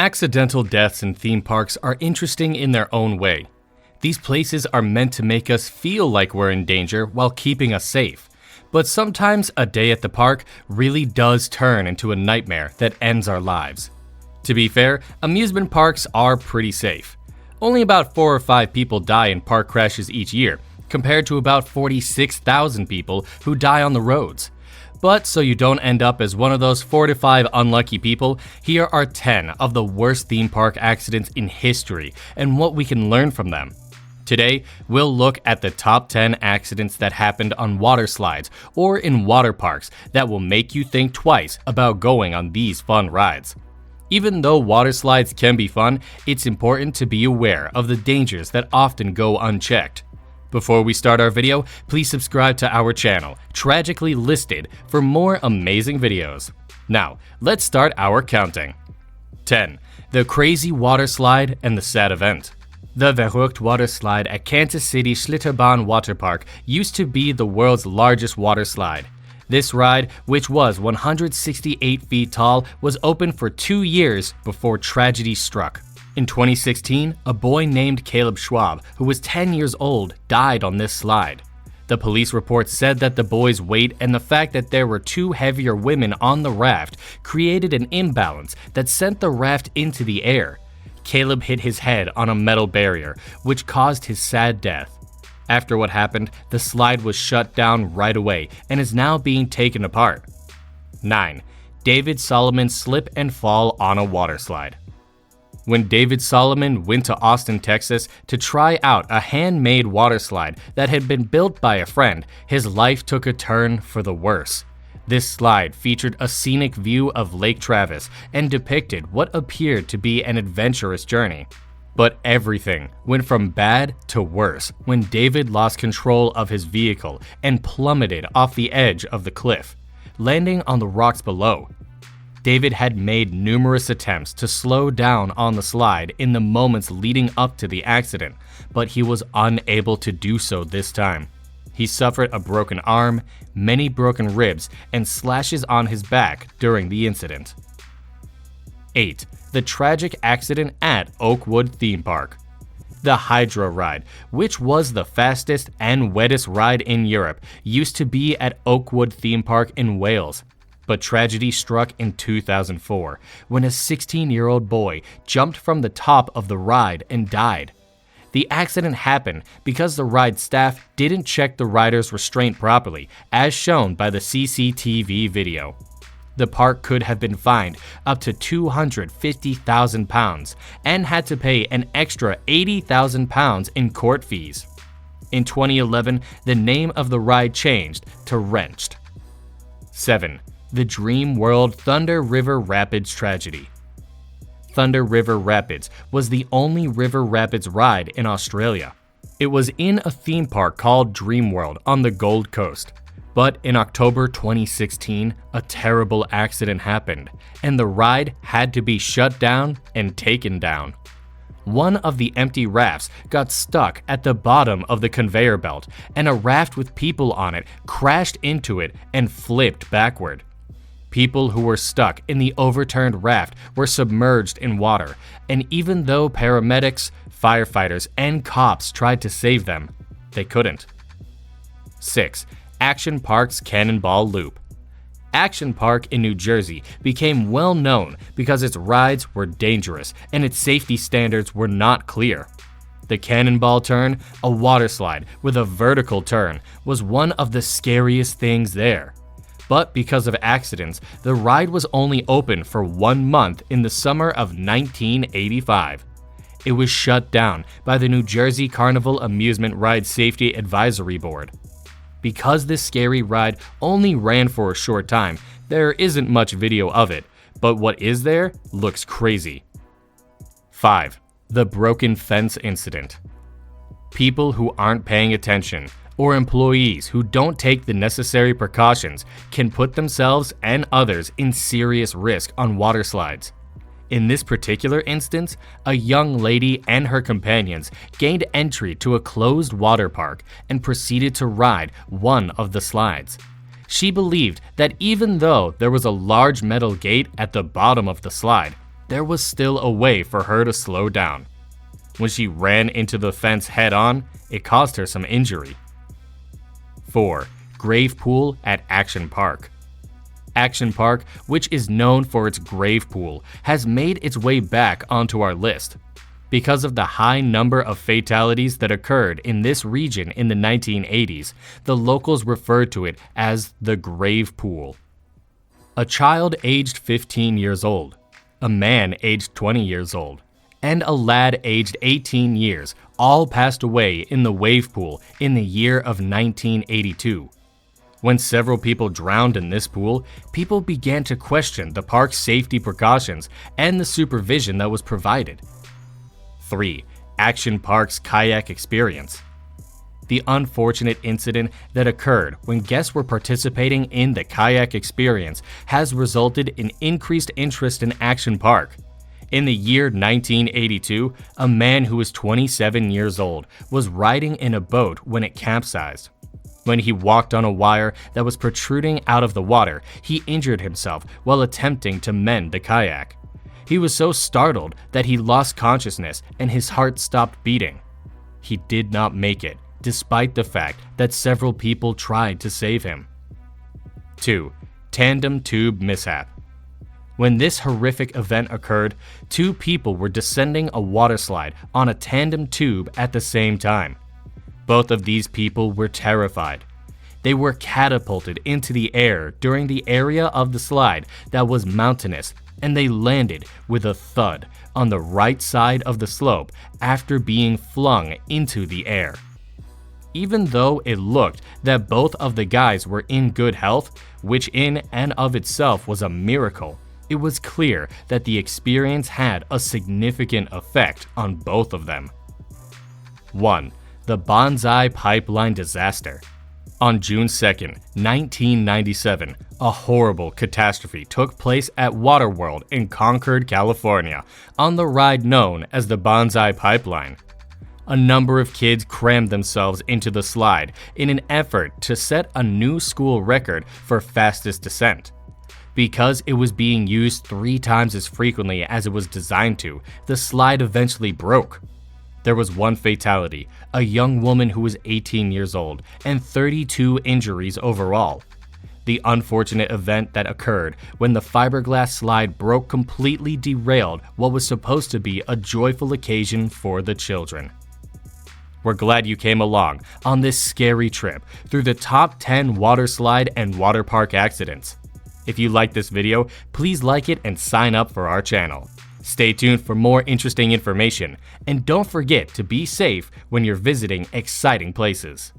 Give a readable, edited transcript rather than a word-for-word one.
Accidental deaths in theme parks are interesting in their own way. These places are meant to make us feel like we're in danger while keeping us safe. But sometimes a day at the park really does turn into a nightmare that ends our lives. To be fair, amusement parks are pretty safe. Only about 4 or 5 people die in park crashes each year, compared to about 46,000 people who die on the roads. But so you don't end up as one of those 4 to 5 unlucky people, here are 10 of the worst theme park accidents in history and what we can learn from them. Today, we'll look at the top 10 accidents that happened on water slides or in water parks that will make you think twice about going on these fun rides. Even though water slides can be fun, it's important to be aware of the dangers that often go unchecked. Before we start our video, please subscribe to our channel, Tragically Listed, for more amazing videos. Now, let's start our counting. 10. The crazy water slide and the sad event. The Verrückt Waterslide at Kansas City Schlitterbahn Water Park used to be the world's largest water slide. This ride, which was 168 feet tall, was open for 2 years before tragedy struck. In 2016, a boy named Caleb Schwab, who was 10 years old, died on this slide. The police report said that the boy's weight and the fact that there were 2 heavier women on the raft created an imbalance that sent the raft into the air. Caleb hit his head on a metal barrier, which caused his sad death. After what happened, the slide was shut down right away and is now being taken apart. 9. David Solomon's slip and fall on a water slide. When David Solomon went to Austin, Texas to try out a handmade water slide that had been built by a friend, his life took a turn for the worse. This slide featured a scenic view of Lake Travis and depicted what appeared to be an adventurous journey. But everything went from bad to worse when David lost control of his vehicle and plummeted off the edge of the cliff, landing on the rocks below. David had made numerous attempts to slow down on the slide in the moments leading up to the accident, but he was unable to do so this time. He suffered a broken arm, many broken ribs, and slashes on his back during the incident. 8. The tragic accident at Oakwood Theme Park. The Hydro Ride, which was the fastest and wettest ride in Europe, used to be at Oakwood Theme Park in Wales. But tragedy struck in 2004 when a 16-year-old boy jumped from the top of the ride and died. The accident happened because the ride staff didn't check the rider's restraint properly, as shown by the CCTV video. The park could have been fined up to £250,000 and had to pay an extra £80,000 in court fees. In 2011, the name of the ride changed to Wrenched. 7. The Dream World Thunder River Rapids tragedy. Thunder River Rapids was the only river rapids ride in Australia. It was in a theme park called Dream World on the Gold Coast. But in October 2016, a terrible accident happened, and the ride had to be shut down and taken down. One of the empty rafts got stuck at the bottom of the conveyor belt, and a raft with people on it crashed into it and flipped backward. People who were stuck in the overturned raft were submerged in water, and even though paramedics, firefighters, and cops tried to save them, they couldn't. 6. Action Park's Cannonball Loop. Action Park in New Jersey became well known because its rides were dangerous and its safety standards were not clear. The Cannonball Turn, a water slide with a vertical turn, was one of the scariest things there. But because of accidents, the ride was only open for 1 month in the summer of 1985. It was shut down by the New Jersey Carnival Amusement Ride Safety Advisory Board. Because this scary ride only ran for a short time, there isn't much video of it, but what is there looks crazy. 5. The Broken Fence Incident. People who aren't paying attention, or employees who don't take the necessary precautions, can put themselves and others in serious risk on water slides. In this particular instance, a young lady and her companions gained entry to a closed water park and proceeded to ride one of the slides. She believed that even though there was a large metal gate at the bottom of the slide, there was still a way for her to slow down. When she ran into the fence head-on, it caused her some injury. 4. Grave pool at Action Park. Action Park, which is known for its grave pool, has made its way back onto our list. Because of the high number of fatalities that occurred in this region in the 1980s, the locals referred to it as the grave pool. A child aged 15 years old, a man aged 20 years old, and a lad aged 18 years all passed away in the wave pool in the year of 1982. When several people drowned in this pool, people began to question the park's safety precautions and the supervision that was provided. 3. Action Park's Kayak experience. The unfortunate incident that occurred when guests were participating in the Kayak experience has resulted in increased interest in Action Park. In the year 1982, a man who was 27 years old was riding in a boat when it capsized. When he walked on a wire that was protruding out of the water, he injured himself while attempting to mend the kayak. He was so startled that he lost consciousness and his heart stopped beating. He did not make it, despite the fact that several people tried to save him. 2. Tandem tube mishap. When this horrific event occurred, 2 people were descending a waterslide on a tandem tube at the same time. Both of these people were terrified. They were catapulted into the air during the area of the slide that was mountainous, and they landed with a thud on the right side of the slope after being flung into the air. Even though it looked that both of the guys were in good health, which in and of itself was a miracle, it was clear that the experience had a significant effect on both of them. 1. The Bonsai pipeline disaster. On June 2, 1997, a horrible catastrophe took place at Waterworld in Concord, California, on the ride known as the Bonsai pipeline. A number of kids crammed themselves into the slide in an effort to set a new school record for fastest descent. Because it was being used 3 times as frequently as it was designed to, the slide eventually broke. There was 1 fatality, a young woman who was 18 years old, and 32 injuries overall. The unfortunate event that occurred when the fiberglass slide broke completely derailed what was supposed to be a joyful occasion for the children. We're glad you came along on this scary trip through the top 10 water slide and water park accidents. If you liked this video, please like it and sign up for our channel. Stay tuned for more interesting information, and don't forget to be safe when you're visiting exciting places.